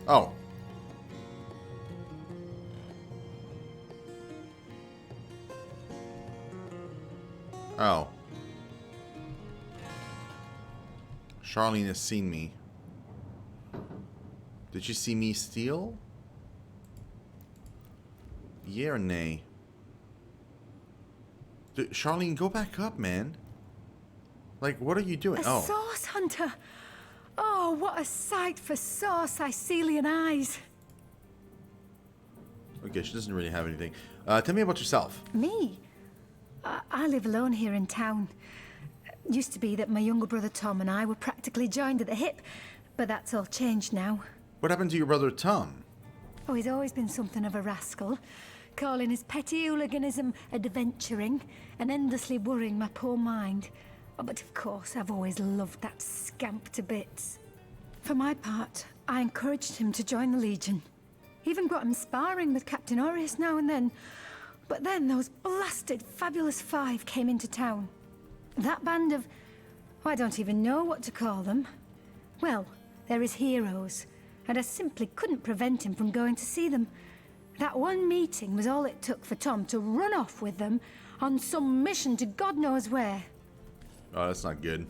Oh. Oh. Charlene has seen me. Did she see me steal? Yeah or nay? Charlene, go back up, man. Like, what are you doing? A source hunter. Oh, what a sight for sore Sicilian eyes. Okay, she doesn't really have anything. Tell me about yourself. Me? I live alone here in town. Used to be that my younger brother Tom and I were practically joined at the hip, but that's all changed now. What happened to your brother Tom? Oh, he's always been something of a rascal, calling his petty hooliganism adventuring and endlessly worrying my poor mind. Oh, but of course, I've always loved that scamp to bits. For my part, I encouraged him to join the Legion. Even got him sparring with Captain Aureus now and then. But then those blasted Fabulous Five came into town. That band of... I don't even know what to call them. Well, they're his heroes, and I simply couldn't prevent him from going to see them. That one meeting was all it took for Tom to run off with them on some mission to God knows where. Oh, that's not good.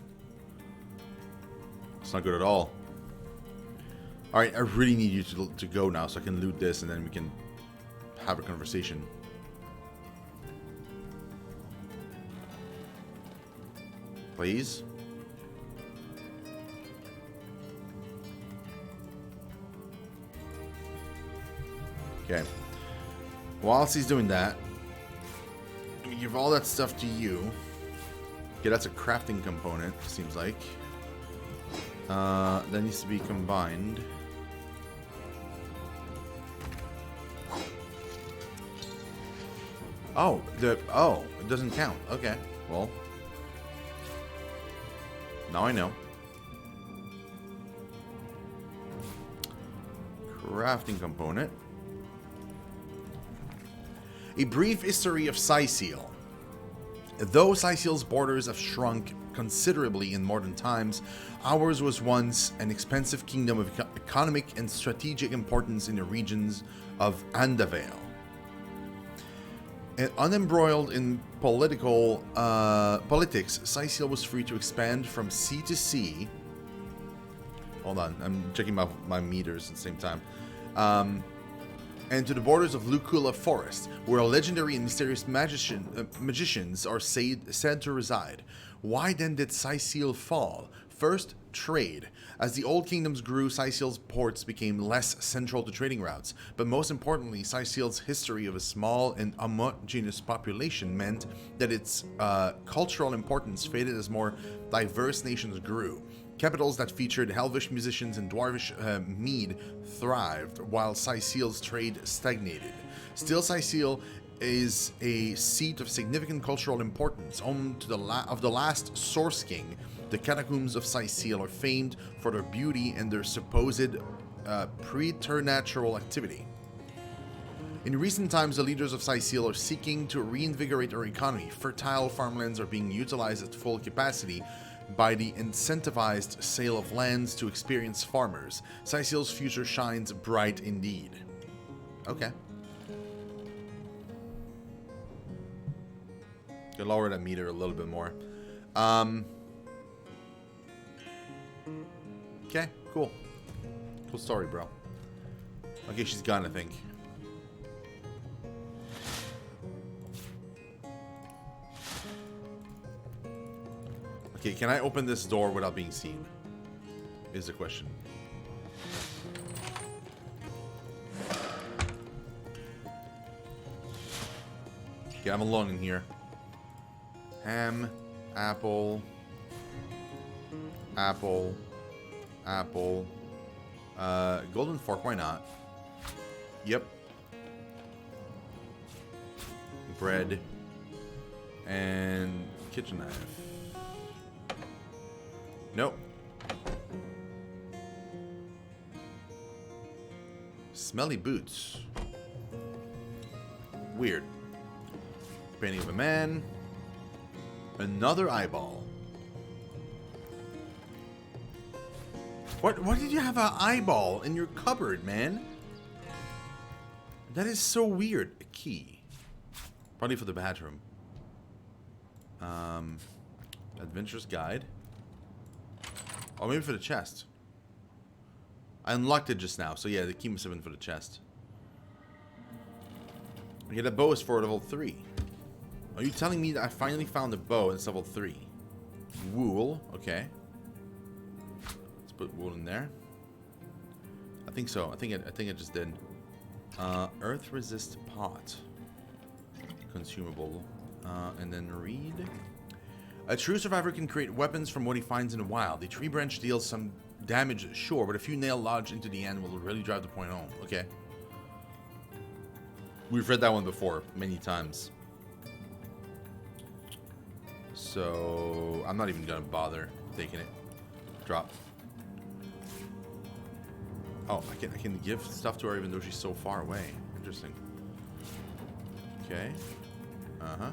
It's not good at all. Alright, I really need you to go now so I can loot this and then we can have a conversation. Please? Okay. Whilst he's doing that, let me give all that stuff to you. Okay, that's a crafting component, seems like. That needs to be combined. Oh, it doesn't count. Okay, well. Now I know. Crafting component. A brief history of Sicile. Though Sicile's borders have shrunk considerably in modern times, ours was once an expansive kingdom of economic and strategic importance in the regions of Andavale. And unembroiled in politics, Sicile was free to expand from sea to sea. Hold on, I'm checking my meters at the same time. And to the borders of Lucula Forest, where legendary and mysterious magicians are said to reside. Why then did Sicile fall? First, trade. As the old kingdoms grew, Sicile's ports became less central to trading routes. But most importantly, Sicile's history of a small and homogeneous population meant that its cultural importance faded as more diverse nations grew. Capitals that featured Helvish musicians and Dwarvish mead thrived, while Sicile's trade stagnated. Still, Sicile is a seat of significant cultural importance. Home to the last Source King, the catacombs of Sicile are famed for their beauty and their supposed preternatural activity. In recent times, the leaders of Sicile are seeking to reinvigorate their economy. Fertile farmlands are being utilized at full capacity by the incentivized sale of lands to experienced farmers. Sicile's future shines bright indeed. Okay. Could lower that meter a little bit more. Okay, cool. Cool story, bro. Okay, she's gone, I think. Okay, can I open this door without being seen? Is the question. Okay, I'm alone in here. Ham, apple, apple, apple. Golden fork, why not? Yep. Bread. And kitchen knife. Nope. Smelly boots. Weird. Painting of a man. Another eyeball. What did you have an eyeball in your cupboard, man? That is so weird. A key. Probably for the bathroom. Adventurer's guide. Or maybe for the chest. I unlocked it just now, so yeah, the key must have been for the chest. Okay, the bow is for level 3. Are you telling me that I finally found a bow and it's level 3? Wool, okay. Let's put wool in there. I think so. I think it just did. Earth resist pot. Consumable. And then read. A true survivor can create weapons from what he finds in the wild. The tree branch deals some damage, sure, but a few nail lodged into the animal will really drive the point home. Okay. We've read that one before, many times. So, I'm not even gonna bother taking it. Drop. Oh, I can give stuff to her even though she's so far away. Interesting. Okay. Uh-huh.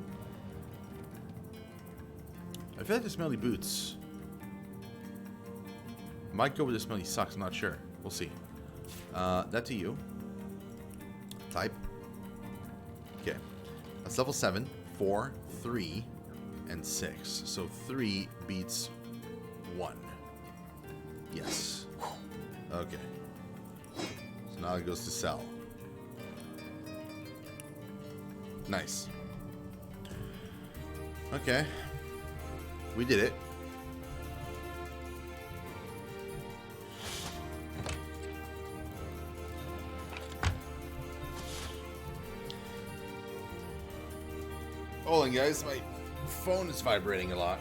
I feel like the smelly boots. Might go with the smelly socks, I'm not sure. We'll see. That to you. Type. Okay. That's level 7, 4, 3, and 6. So 3 beats 1. Yes. Okay. So now it goes to sell. Nice. Okay. We did it. Hold on, guys. My phone is vibrating a lot.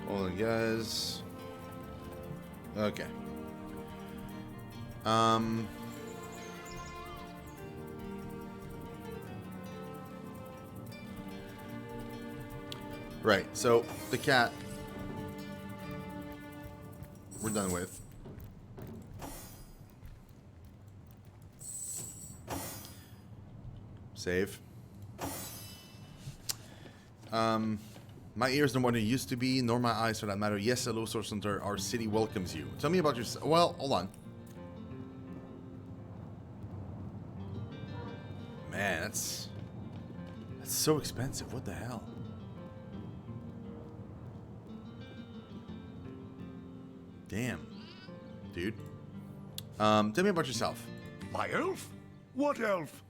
Hold on, guys. Okay. Right, so the cat we're done with. Save. My ears are not what they used to be, nor my eyes for that matter. Yes, hello, Source Hunter. Our city welcomes you. Tell me about yourself. Well, hold on. Man, that's so expensive. What the hell? Damn, dude. Tell me about yourself. My elf? What elf?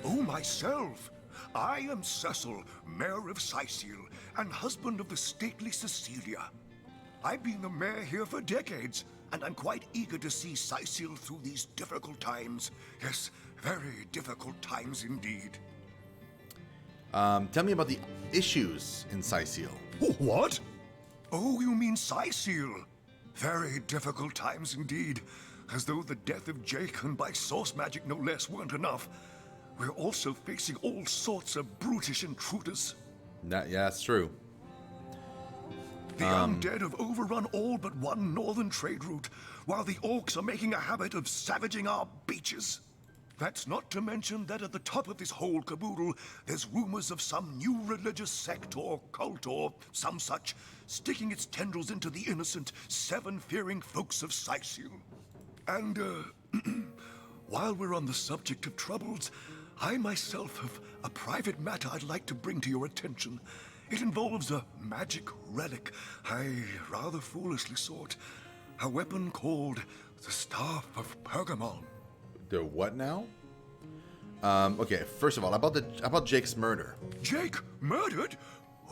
Oh, myself. I am Cecil, Mayor of Syceal, and husband of the stately Cecilia. I've been the mayor here for decades, and I'm quite eager to see Syceal through these difficult times. Yes, very difficult times indeed. Tell me about the issues in Syceal. What? Oh, you mean Syceal? Very difficult times indeed. As though the death of Jake, and by source magic no less, weren't enough. We're also facing all sorts of brutish intruders. Yeah, that's true. The undead have overrun all but one northern trade route, while the orcs are making a habit of savaging our beaches. That's not to mention that at the top of this whole caboodle, there's rumors of some new religious sect or cult or some such, sticking its tendrils into the innocent, seven-fearing folks of Syceal. And, while we're on the subject of troubles, I myself have a private matter I'd like to bring to your attention. It involves a magic relic I rather foolishly sought. A weapon called the Staff of Pergamon. The what now? Okay, first of all, about Jake's murder. Jake murdered?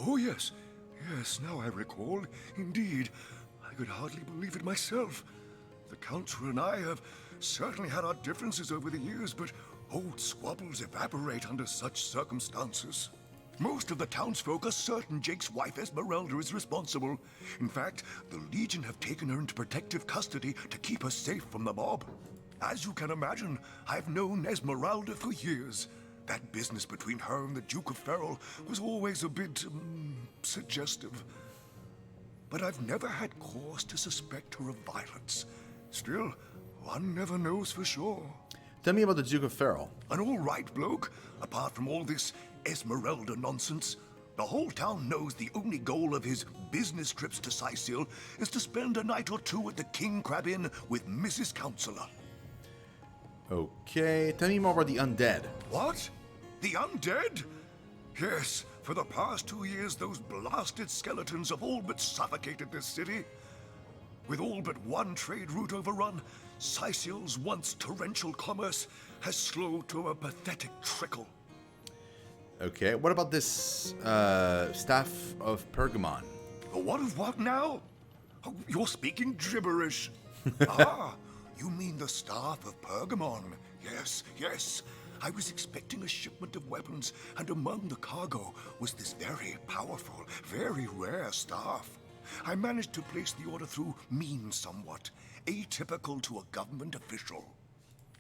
Oh, yes. Yes, now I recall. Indeed. I could hardly believe it myself. The Council and I have certainly had our differences over the years, but old squabbles evaporate under such circumstances. Most of the townsfolk are certain Jake's wife Esmeralda is responsible. In fact, the Legion have taken her into protective custody to keep her safe from the mob. As you can imagine, I've known Esmeralda for years. That business between her and the Duke of Ferrol was always a bit suggestive. But I've never had cause to suspect her of violence. Still, one never knows for sure. Tell me about the Duke of Ferrol. An all-right bloke, apart from all this Esmeralda nonsense. The whole town knows the only goal of his business trips to Sicil is to spend a night or two at the King Crab Inn with Mrs. Counselor. Okay, tell me more about the undead. What? The undead? Yes, for the past 2 years, those blasted skeletons have all but suffocated this city. With all but one trade route overrun, Sicil's once torrential commerce has slowed to a pathetic trickle. Okay, what about this staff of Pergamon? What of what now? Oh, you're speaking gibberish. Ah, you mean the staff of Pergamon? Yes, yes. I was expecting a shipment of weapons, and among the cargo was this very powerful, very rare staff. I managed to place the order through means somewhat, atypical to a government official.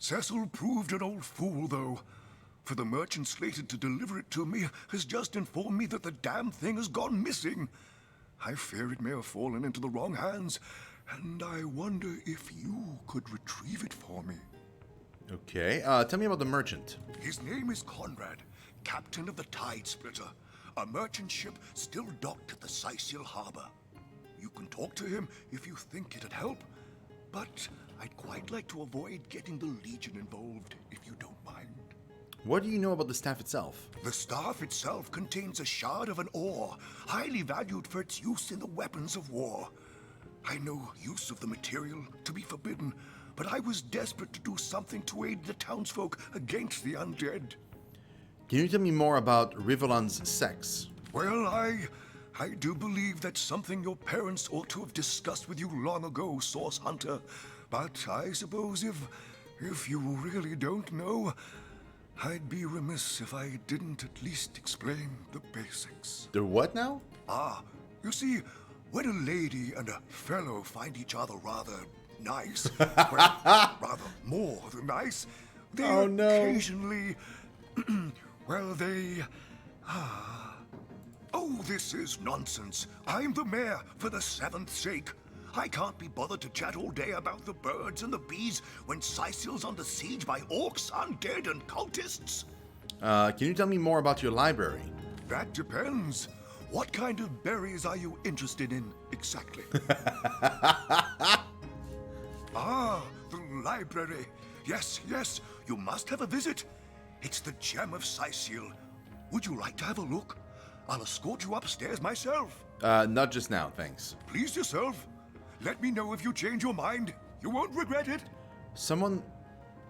Cecil proved an old fool, though. For the merchant slated to deliver it to me has just informed me that the damn thing has gone missing. I fear it may have fallen into the wrong hands, and I wonder if you could retrieve it for me. Okay, tell me about the merchant. His name is Conrad, captain of the Tide Splitter, a merchant ship still docked at the Sicil harbor. You can talk to him if you think it'd help, but I'd quite like to avoid getting the Legion involved, if you don't mind. What do you know about the staff itself? The staff itself contains a shard of an ore, highly valued for its use in the weapons of war. I know use of the material to be forbidden, but I was desperate to do something to aid the townsfolk against the undead. Can you tell me more about Rivolon's sex? Well, I do believe that's something your parents ought to have discussed with you long ago, Source Hunter. But I suppose if you really don't know, I'd be remiss if I didn't at least explain the basics. The what now? Ah, you see, when a lady and a fellow find each other rather nice, well, rather more than nice, they occasionally, well, they, Oh, this is nonsense. I'm the mayor for the 7th sake. I can't be bothered to chat all day about the birds and the bees when Sicil's under siege by orcs, undead, and cultists. Can you tell me more about your library? That depends. What kind of berries are you interested in, exactly? Ah, the library. Yes, yes, you must have a visit. It's the gem of Sicil. Would you like to have a look? I'll escort you upstairs myself. Not just now, thanks. Please yourself. Let me know if you change your mind. You won't regret it.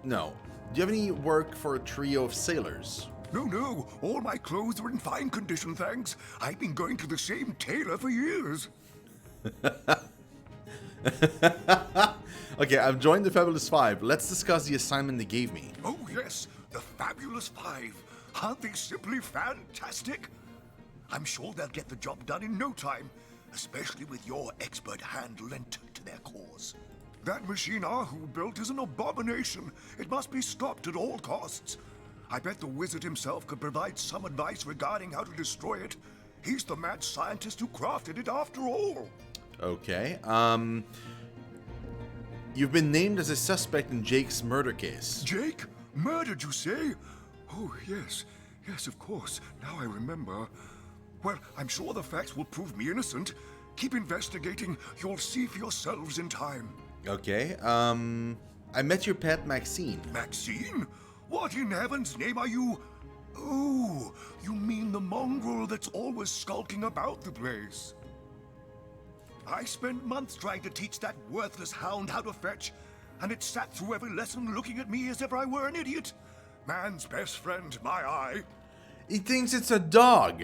No. Do you have any work for a trio of sailors? No. All my clothes are in fine condition, thanks. I've been going to the same tailor for years. Okay, I've joined the Fabulous Five. Let's discuss the assignment they gave me. Oh, yes. The Fabulous Five. Aren't they simply fantastic? I'm sure they'll get the job done in no time, especially with your expert hand lent to their cause. That machine Ahu built is an abomination. It must be stopped at all costs. I bet the wizard himself could provide some advice regarding how to destroy it. He's the mad scientist who crafted it after all. Okay, you've been named as a suspect in Jake's murder case. Jake? Murdered, you say? Oh, yes. Yes, of course. Now I remember. Well, I'm sure the facts will prove me innocent. Keep investigating. You'll see for yourselves in time. Okay, I met your pet, Maxine. Maxine? What in heaven's name are you? Oh, you mean the mongrel that's always skulking about the place. I spent months trying to teach that worthless hound how to fetch, and it sat through every lesson looking at me as if I were an idiot. Man's best friend, my eye. He thinks it's a dog.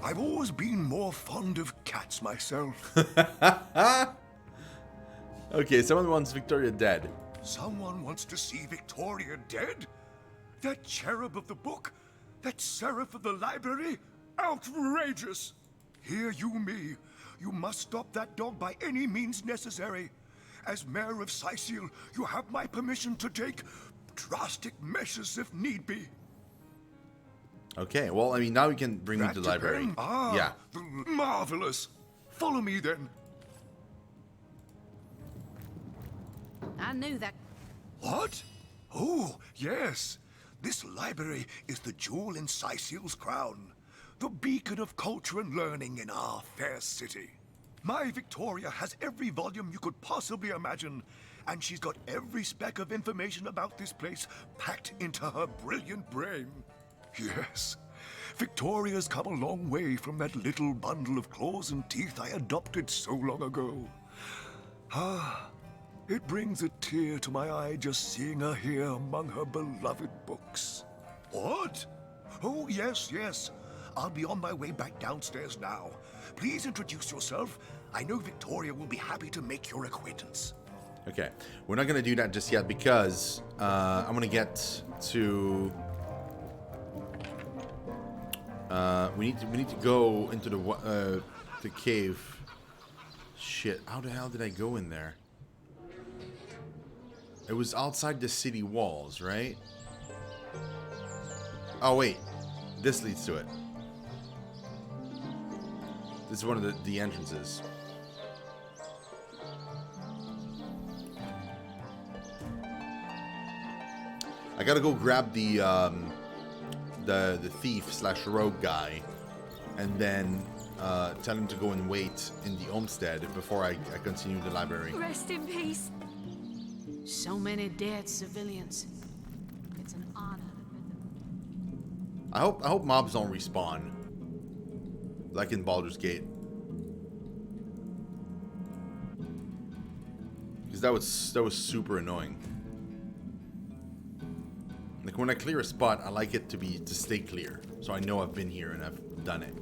I've always been more fond of cats myself. Okay, someone wants Victoria dead. Someone wants to see Victoria dead? That cherub of the book? That seraph of the library? Outrageous! Hear you me. You must stop that dog by any means necessary. As mayor of Sicil, you have my permission to take drastic measures if need be. Okay, well, I mean, now you can bring me to the library. Yeah. Marvelous. Follow me then. I knew that. What? Oh, yes. This library is the jewel in Sicil's crown. The beacon of culture and learning in our fair city. My Victoria has every volume you could possibly imagine, and she's got every speck of information about this place packed into her brilliant brain. Yes, Victoria's come a long way from that little bundle of claws and teeth I adopted so long ago. Ah, it brings a tear to my eye just seeing her here among her beloved books. What? Oh, yes, yes. I'll be on my way back downstairs now. Please introduce yourself. I know Victoria will be happy to make your acquaintance. Okay, we're not gonna do that just yet because I'm gonna get to. We need to go into the cave. Shit! How the hell did I go in there? It was outside the city walls, right? Oh wait, this leads to it. This is one of the entrances. I gotta go grab the thief slash rogue guy, and then tell him to go and wait in the homestead before I continue the library. Rest in peace. So many dead civilians. It's an honor to visit. I hope mobs don't respawn, like in Baldur's Gate, because that was super annoying. Like when I clear a spot, I like it to stay clear, so I know I've been here and I've done it.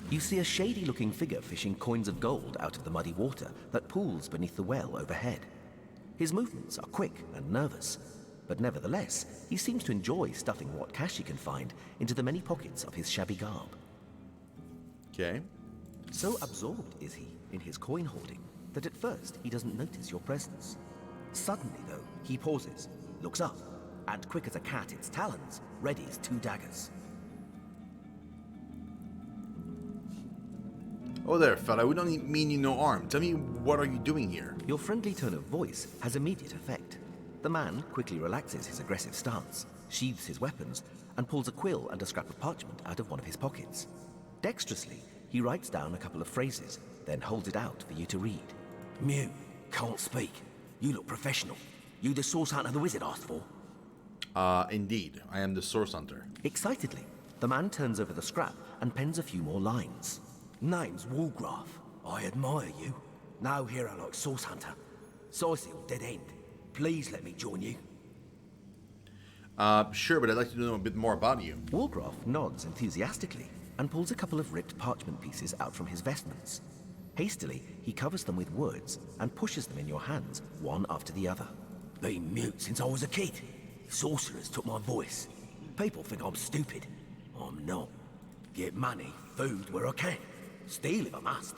You see a shady-looking figure fishing coins of gold out of the muddy water that pools beneath the well overhead. His movements are quick and nervous, but nevertheless, he seems to enjoy stuffing what cash he can find into the many pockets of his shabby garb. Okay. So absorbed is he in his coin hoarding that at first he doesn't notice your presence. Suddenly, though, he pauses, looks up, and quick as a cat its talons, readies 2 daggers. Oh there, fella. We don't mean you no harm. Tell me, what are you doing here? Your friendly tone of voice has immediate effect. The man quickly relaxes his aggressive stance, sheathes his weapons, and pulls a quill and a scrap of parchment out of one of his pockets. Dexterously, he writes down a couple of phrases, then holds it out for you to read. Mute, can't speak. You look professional. You the source hunter the wizard asked for? Indeed. I am the source hunter. Excitedly, the man turns over the scrap and pens a few more lines. Name's Woolgraf. I admire you. No hero like Source Hunter. Sicil, dead end. Please let me join you. Sure, but I'd like to know a bit more about you. Woolgraf nods enthusiastically and pulls a couple of ripped parchment pieces out from his vestments. Hastily, he covers them with words and pushes them in your hands, one after the other. Been mute since I was a kid. Sorcerers took my voice. People think I'm stupid. I'm not. Get money, food where I can. Steal if I must.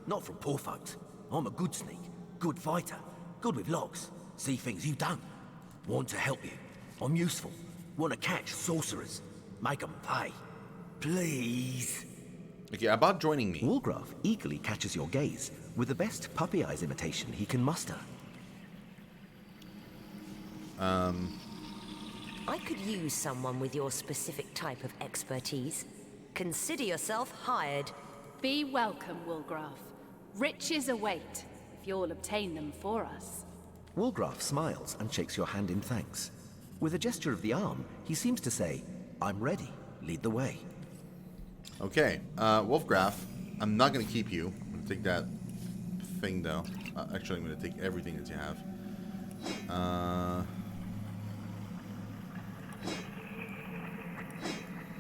Not from poor folks. I'm a good sneak, good fighter, good with locks. See things you don't. Want to help you. I'm useful. Want to catch sorcerers. Make them pay. Please. Okay, about joining me. Woolgraf eagerly catches your gaze with the best puppy eyes imitation he can muster. I could use someone with your specific type of expertise. Consider yourself hired. Be welcome, Woolgraf. Riches await, if you'll obtain them for us. Woolgraf smiles and shakes your hand in thanks. With a gesture of the arm, he seems to say, I'm ready. Lead the way. Okay, Wolfgraf, I'm not going to keep you. I'm going to take that thing, though. Actually, I'm going to take everything that you have.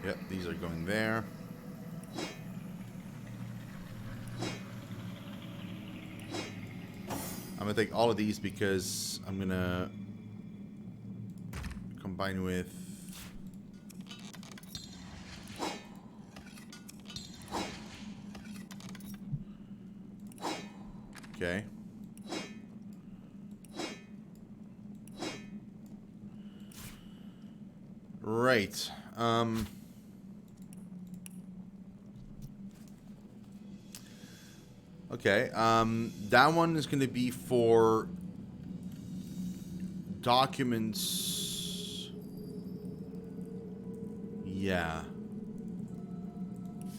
Yep, these are going there. I'm gonna take all of these because I'm gonna combine with okay. Right. Okay. That one is going to be for documents. Yeah.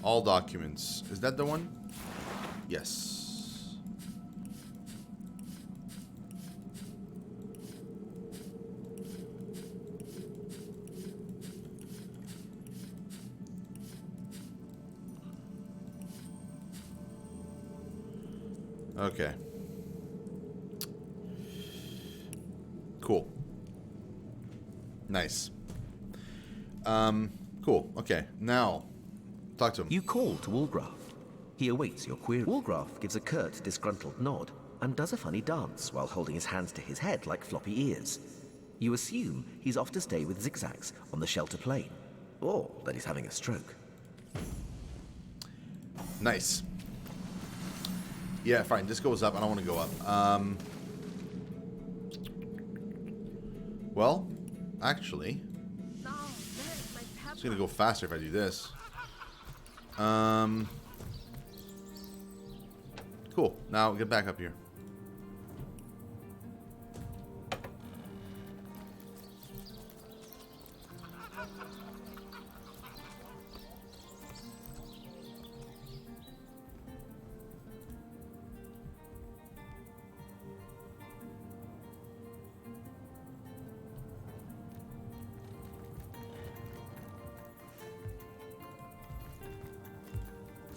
All documents. Is that the one? Yes. Okay. Cool. Nice. Cool. Okay. Now, talk to him. You call to Wolgraft. He awaits your query. Wolgraft gives a curt, disgruntled nod and does a funny dance while holding his hands to his head like floppy ears. You assume he's off to stay with Zigzags on the shelter plane, or that he's having a stroke. Nice. Yeah, fine. This goes up. I don't want to go up. Well, actually, it's going to go faster if I do this. Cool. Now, get back up here.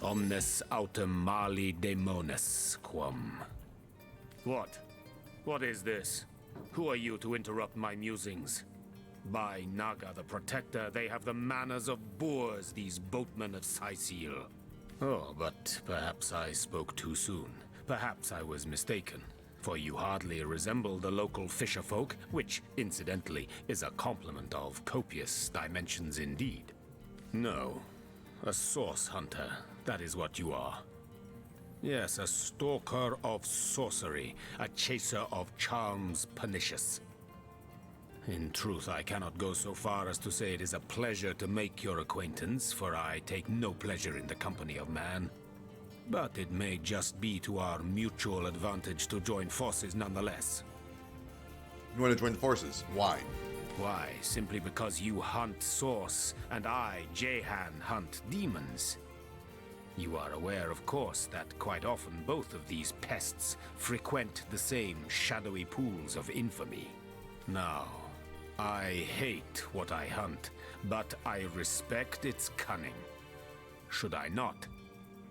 Omnes autem mali daemonis quam. What? What is this? Who are you to interrupt my musings? By Naga the Protector, they have the manners of boors, these boatmen of Sicil. Oh, but perhaps I spoke too soon. Perhaps I was mistaken. For you hardly resemble the local fisherfolk, which, incidentally, is a compliment of copious dimensions indeed. No, a source hunter. That is what you are. Yes, a stalker of sorcery, a chaser of charms pernicious. In truth, I cannot go so far as to say it is a pleasure to make your acquaintance, for I take no pleasure in the company of man. But it may just be to our mutual advantage to join forces nonetheless. You want to join forces? Why? Why? Simply because you hunt source, and I, Jehan, hunt demons. You are aware, of course, that quite often both of these pests frequent the same shadowy pools of infamy. Now, I hate what I hunt, but I respect its cunning. Should I not,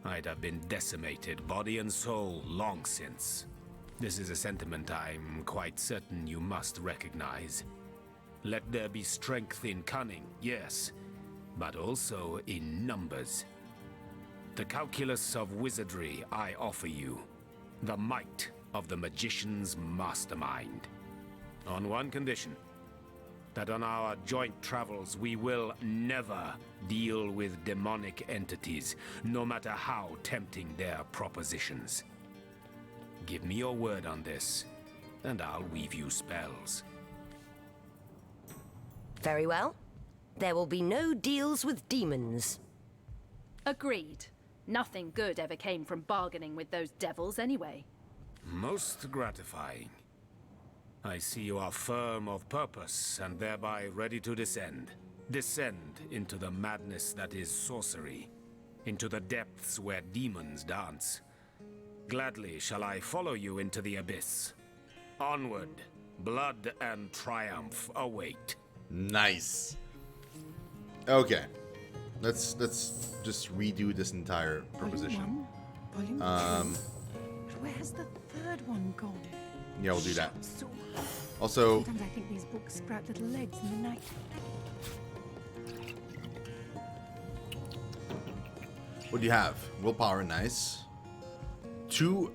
I'd have been decimated, body and soul, long since. This is a sentiment I'm quite certain you must recognize. Let there be strength in cunning, yes, but also in numbers. The calculus of wizardry I offer you. The might of the magician's mastermind. On one condition. That on our joint travels we will never deal with demonic entities, no matter how tempting their propositions. Give me your word on this, and I'll weave you spells. Very well. There will be no deals with demons. Agreed. Nothing good ever came from bargaining with those devils anyway. Most gratifying. I see you are firm of purpose and thereby ready to descend. Descend into the madness that is sorcery, into the depths where demons dance. Gladly shall I follow you into the abyss. Onward, blood and triumph await. Nice. Okay. Let's just redo this entire proposition. Volume 2. But where's the third one gone? Yeah, we'll do that. So, Also, sometimes I think these books sprout little legs in the night. What do you have? Willpower, nice. 2